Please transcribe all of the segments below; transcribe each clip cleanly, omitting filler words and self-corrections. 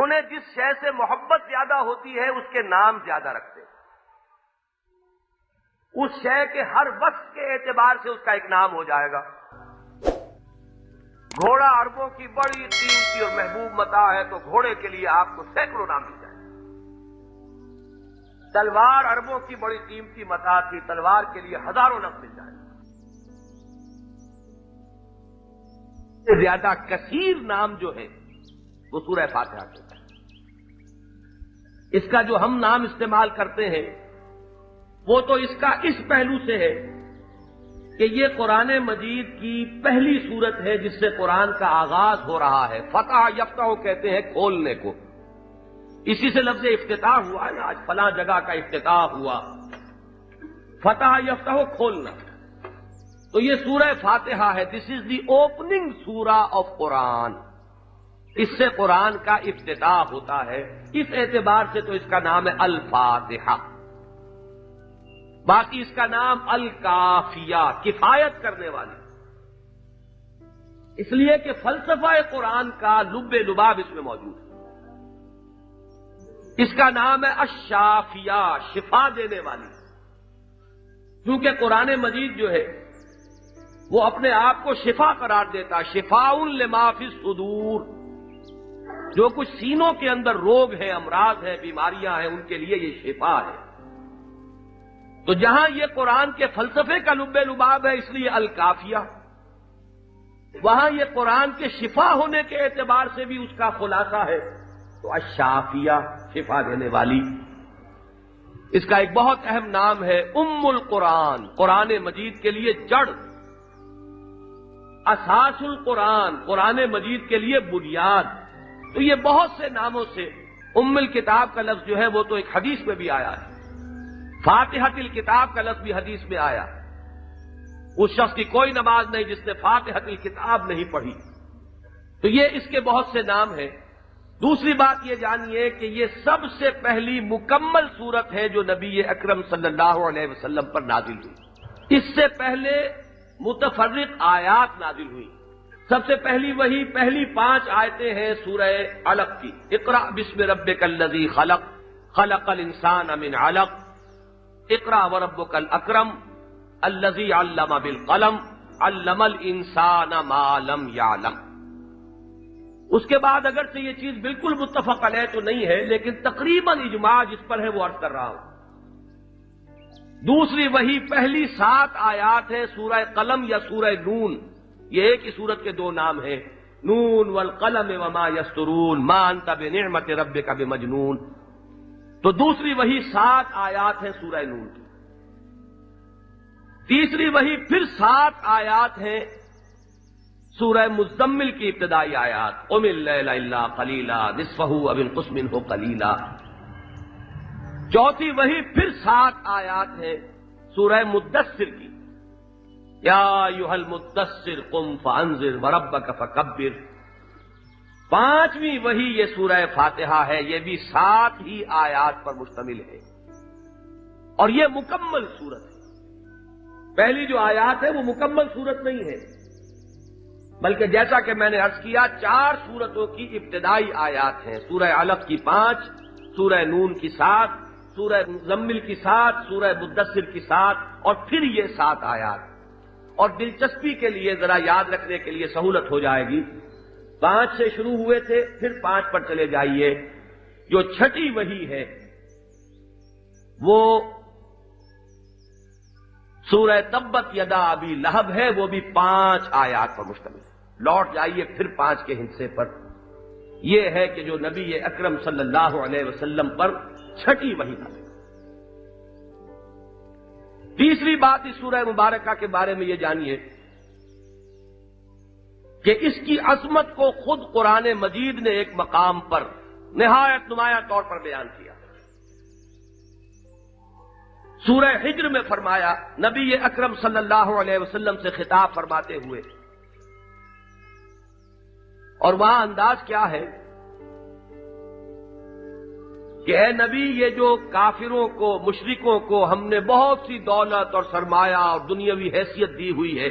انہیں جس شے سے محبت زیادہ ہوتی ہے اس کے نام زیادہ رکھتے ہیں، اس شے کے ہر وصف کے اعتبار سے اس کا ایک نام ہو جائے گا۔ گھوڑا عربوں کی بڑی قیمتی اور محبوب متاع ہے تو گھوڑے کے لیے آپ کو سینکڑوں نام مل جائیں۔ تلوار عربوں کی بڑی قیمتی متاع تھی، تلوار کے لیے ہزاروں نام مل جائیں۔ زیادہ کثیر نام جو ہے وہ سورہ فاتحہ کے ہے۔ اس کا جو ہم نام استعمال کرتے ہیں وہ تو اس کا اس پہلو سے ہے کہ یہ قرآن مجید کی پہلی سورت ہے جس سے قرآن کا آغاز ہو رہا ہے۔ فتح یفتح کہتے ہیں کھولنے کو، اسی سے لفظ افتتاح ہوا ہے نا، آج فلاں جگہ کا افتتاح ہوا، فتح یفتح کھولنا۔ تو یہ سورہ فاتحہ ہے، دس از دی اوپننگ سورہ آف قرآن، اس سے قرآن کا افتتاح ہوتا ہے، اس اعتبار سے تو اس کا نام ہے الفاتحہ۔ باقی اس کا نام الکافیہ، کفایت کرنے والی، اس لیے کہ فلسفہ قرآن کا لب لباب اس میں موجود ہے۔ اس کا نام ہے الشافیہ، شفا دینے والی، کیونکہ قرآن مجید جو ہے وہ اپنے آپ کو شفا قرار دیتا، شفاء لما فی الصدور، جو کچھ سینوں کے اندر روگ ہیں، امراض ہیں، بیماریاں ہیں، ان کے لیے یہ شفا ہے۔ تو جہاں یہ قرآن کے فلسفے کا لب لباب ہے اس لیے الکافیہ، وہاں یہ قرآن کے شفا ہونے کے اعتبار سے بھی اس کا خلاصہ ہے تو الشافیہ، شفا دینے والی۔ اس کا ایک بہت اہم نام ہے ام القرآن، قرآن مجید کے لیے جڑ، اساس القرآن، قرآن مجید کے لیے بنیاد۔ تو یہ بہت سے ناموں سے ام الکتاب کا لفظ جو ہے وہ تو ایک حدیث میں بھی آیا ہے، فاتحۃ الکتاب کا لفظ بھی حدیث میں آیا، اس شخص کی کوئی نماز نہیں جس نے فاتحۃ الکتاب نہیں پڑھی۔ تو یہ اس کے بہت سے نام ہیں۔ دوسری بات یہ جانیے کہ یہ سب سے پہلی مکمل سورت ہے جو نبی اکرم صلی اللہ علیہ وسلم پر نازل ہوئی۔ اس سے پہلے متفرق آیات نازل ہوئی۔ سب سے پہلی وہی پہلی 5 آیتیں ہیں سورہ علق کی، اقرأ بسم ربک الذی خلق، خلق الانسان من علق، اقرأ وربک الاکرم الذی علم بالقلم، علم الانسان ما لم یعلم۔ اس کے بعد اگرچہ یہ چیز بالکل متفق علیہ تو نہیں ہے لیکن تقریباً اجماع جس پر ہے وہ عرض کر رہا ہوں۔ دوسری وہی پہلی 7 آیات ہے سورہ قلم یا سورہ نون، یہ ایک ہی سورت کے 2 نام ہیں، نون والقلم وما یسطرون ما انت بنعمت ربک بمجنون۔ تو دوسری وہی 7 آیات ہیں سورہ نون کی۔ تیسری وہی پھر 7 آیات ہیں سورہ مزمل کی ابتدائی آیات، قم اللیل الا قلیلا نصفہ او انقص منہ قلیلا۔ چوتھی وہی پھر 7 آیات ہیں سورہ مدثر کی، یا ایھا المدثر قم فانذر وربک فکبر۔ پانچویں وہی یہ سورہ فاتحہ ہے، یہ بھی 7 ہی آیات پر مشتمل ہے اور یہ مکمل سورت ہے۔ پہلی جو آیات ہے وہ مکمل سورت نہیں ہے بلکہ جیسا کہ میں نے عرض کیا 4 سورتوں کی ابتدائی آیات ہیں، سورہ علق کی 5، سورہ نون کی 7، سورہ مزمل کی 7، سورہ مدثر کی 7 اور پھر یہ 7 آیات۔ اور دلچسپی کے لیے ذرا یاد رکھنے کے لیے سہولت ہو جائے گی، 5 سے شروع ہوئے تھے پھر 5 پر چلے جائیے، جو چھٹی وہی ہے وہ سورہ تبت یدا ابی لہب ہے، وہ بھی 5 آیات پر مشتمل ہے۔ لوٹ جائیے پھر 5 کے حصے پر، یہ ہے کہ جو نبی اکرم صلی اللہ علیہ وسلم پر چھٹی وحی نازل۔ تیسری بات اس سورہ مبارکہ کے بارے میں یہ جانیے کہ اس کی عظمت کو خود قرآن مجید نے ایک مقام پر نہایت نمایاں طور پر بیان کیا۔ سورہ حجر میں فرمایا، نبی اکرم صلی اللہ علیہ وسلم سے خطاب فرماتے ہوئے، اور وہاں انداز کیا ہے کہ اے نبی، یہ جو کافروں کو مشرکوں کو ہم نے بہت سی دولت اور سرمایہ اور دنیاوی حیثیت دی ہوئی ہے،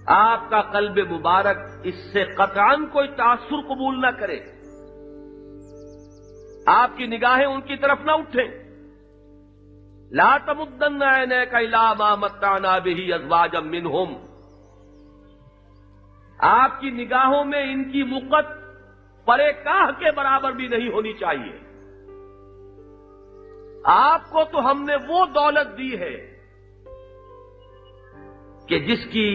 آپ کا قلب مبارک اس سے قطعاً کوئی تاثر قبول نہ کرے، آپ کی نگاہیں ان کی طرف نہ اٹھیں۔ لا تمدن عینیک الی ما متعنا بہ ازواجا منہم، آپ کی نگاہوں میں ان کی وقت پرے کاہ کے برابر بھی نہیں ہونی چاہیے۔ آپ کو تو ہم نے وہ دولت دی ہے کہ جس کی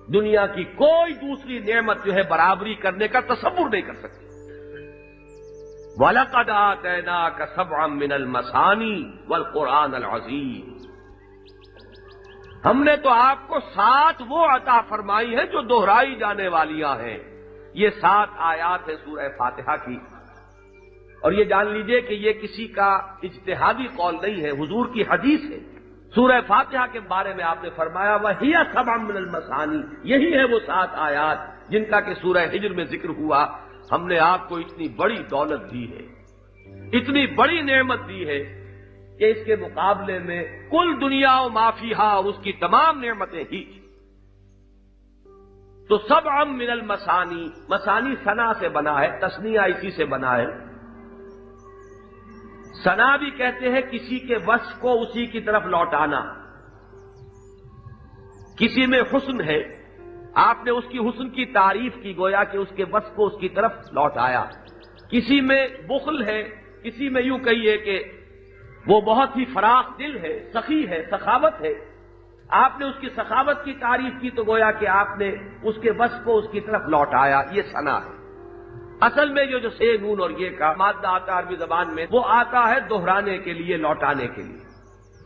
دنیا کی کوئی دوسری نعمت جو ہے برابری کرنے کا تصور نہیں کر سکتی۔ وَلَقَدْ آتَيْنَاكَ سَبْعًا مِنَ الْمَثَانِي وَالْقُرْآنَ الْعَظِيمَ، ہم نے تو آپ کو 7 وہ عطا فرمائی ہیں جو دہرائی جانے والیاں ہیں۔ یہ 7 آیات ہیں سورہ فاتحہ کی، اور یہ جان لیجئے کہ یہ کسی کا اجتہادی قول نہیں ہے، حضور کی حدیث ہے۔ سورہ فاتحہ کے بارے میں آپ نے فرمایا وَهِيَ سَبْعٌ مِّنَ الْمَثَانِي، یہی ہے وہ 7 آیات جن کا کہ سورہ ہجر میں ذکر ہوا۔ ہم نے آپ کو اتنی بڑی دولت دی ہے، اتنی بڑی نعمت دی ہے کہ اس کے مقابلے میں کل دنیا و ما فیہا اور اس کی تمام نعمتیں ہی۔ تو سبعًا من المثانی، مثانی ثنا سے بنا ہے، تثنیہ اسی سے بنا ہے۔ ثنا بھی کہتے ہیں کسی کے وصف کو اسی کی طرف لوٹانا۔ کسی میں حسن ہے، آپ نے اس کی حسن کی تعریف کی، گویا کہ اس کے وصف کو اس کی طرف لوٹایا۔ کسی میں بخل ہے، کسی میں یوں کہیے کہ وہ بہت ہی فراخ دل ہے، سخی ہے، سخاوت ہے، آپ نے اس کی سخاوت کی تعریف کی تو گویا کہ آپ نے اس کے وصف کو اس کی طرف لوٹایا۔ یہ ثنا ہے۔ اصل میں جو سے نون اور یہ کا مادہ آتا ہے عربی زبان میں، وہ آتا ہے دہرانے کے لیے، لوٹانے کے لیے۔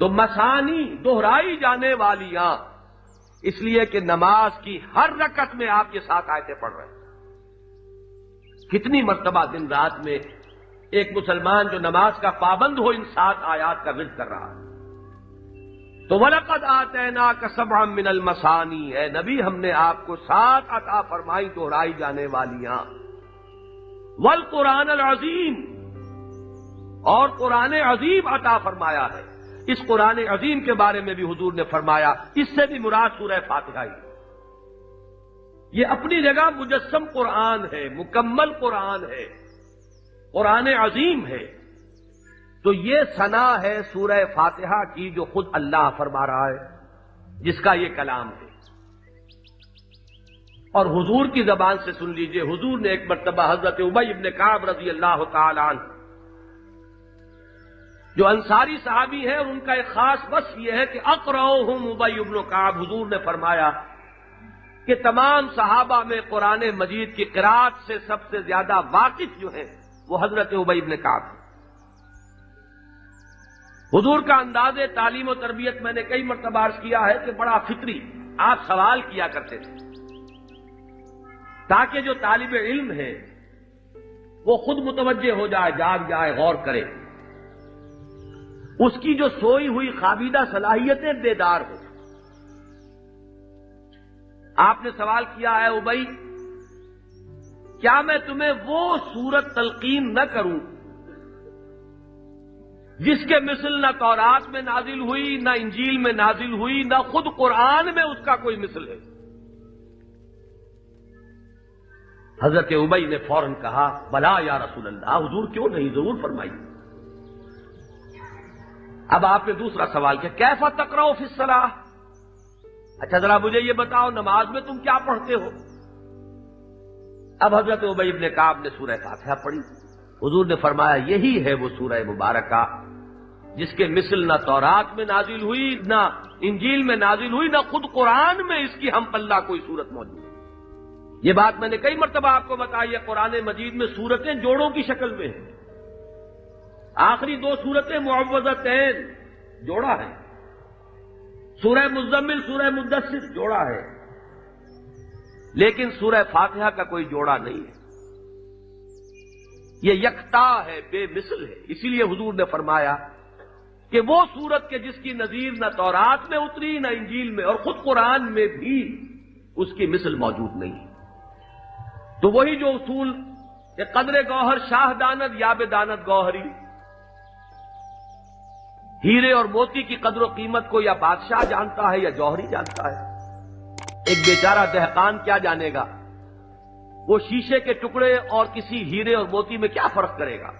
تو مثانی دہرائی جانے والیاں، اس لیے کہ نماز کی ہر رکعت میں آپ یہ 7 آیتیں پڑھ رہے ہیں۔ کتنی مرتبہ دن رات میں ایک مسلمان جو نماز کا پابند ہو ان 7 آیات کا ورد کر رہا ہے۔ تو وَلَقَدْ آتَيْنَاكَ سَبْعًا مِّنَ الْمَثَانِي، اے نبی ہم نے آپ کو 7 عطا فرمائی دہرائی جانے والیاں۔ وَالْقُرْآنَ الْعَظِيمَ، اور قرآن عظیم عطا فرمایا ہے۔ اس قرآن عظیم کے بارے میں بھی حضور نے فرمایا، اس سے بھی مراد سورہ فاتحہ ہی۔ یہ اپنی جگہ مجسم قرآن ہے، مکمل قرآن ہے، قرآن عظیم ہے۔ تو یہ ثنا ہے سورہ فاتحہ کی جو خود اللہ فرما رہا ہے، جس کا یہ کلام ہے۔ اور حضور کی زبان سے سن لیجئے، حضور نے ایک مرتبہ حضرت ابی بن کعب رضی اللہ تعالی عنہ، جو انصاری صحابی ہیں اور ان کا ایک خاص وصف یہ ہے کہ اقرؤہم ابی بن کعب، حضور نے فرمایا کہ تمام صحابہ میں قرآن مجید کی قرأت سے سب سے زیادہ واقف جو ہیں وہ حضرت ابی بن کعب ہیں۔ حضور کا انداز تعلیم و تربیت میں نے کئی مرتبہ عرض کیا ہے کہ بڑا فطری، آپ سوال کیا کرتے تھے تاکہ جو طالب علم ہے وہ خود متوجہ ہو جائے، جاگ جائے، غور کرے، اس کی جو سوئی ہوئی خوابیدہ صلاحیتیں بیدار ہو۔ آپ نے سوال کیا ہے ابی، کیا میں تمہیں وہ سورت تلقین نہ کروں جس کے مثل نہ تورات میں نازل ہوئی، نہ انجیل میں نازل ہوئی، نہ خود قرآن میں اس کا کوئی مثل ہے؟ حضرت ابی نے فوراً کہا بلا یا رسول اللہ، حضور کیوں نہیں، ضرور فرمائیے۔ اب آپ نے دوسرا سوال کیا، کیف تقرؤ فی الصلاۃ، اچھا ذرا مجھے یہ بتاؤ نماز میں تم کیا پڑھتے ہو؟ اب حضرت ابی بن کعب نے سورہ فاتحہ پڑھی۔ حضور نے فرمایا یہی ہے وہ سورہ مبارکہ جس کے مثل نہ تورات میں نازل ہوئی، نہ انجیل میں نازل ہوئی، نہ خود قرآن میں اس کی ہم پلہ کوئی صورت موجود ہے۔ یہ بات میں نے کئی مرتبہ آپ کو بتائی ہے، قرآن مجید میں سورتیں جوڑوں کی شکل میں ہیں۔ آخری 2 سورتیں معوذتین جوڑا ہے، سورہ مزمل، سورہ مدثر جوڑا ہے، لیکن سورہ فاتحہ کا کوئی جوڑا نہیں ہے۔ یہ یکتا ہے، بے مثل ہے۔ اسی لیے حضور نے فرمایا کہ وہ سورت کے جس کی نظیر نہ تورات میں اتری، نہ انجیل میں، اور خود قرآن میں بھی اس کی مثل موجود نہیں۔ تو وہی جو اصول کہ قدر گوہر شاہ داند یا بے داند گوہری، ہیرے اور موتی کی قدر و قیمت کو یا بادشاہ جانتا ہے یا جوہری جانتا ہے۔ ایک بیچارہ دہقان کیا جانے گا، وہ شیشے کے ٹکڑے اور کسی ہیرے اور موتی میں کیا فرق کرے گا؟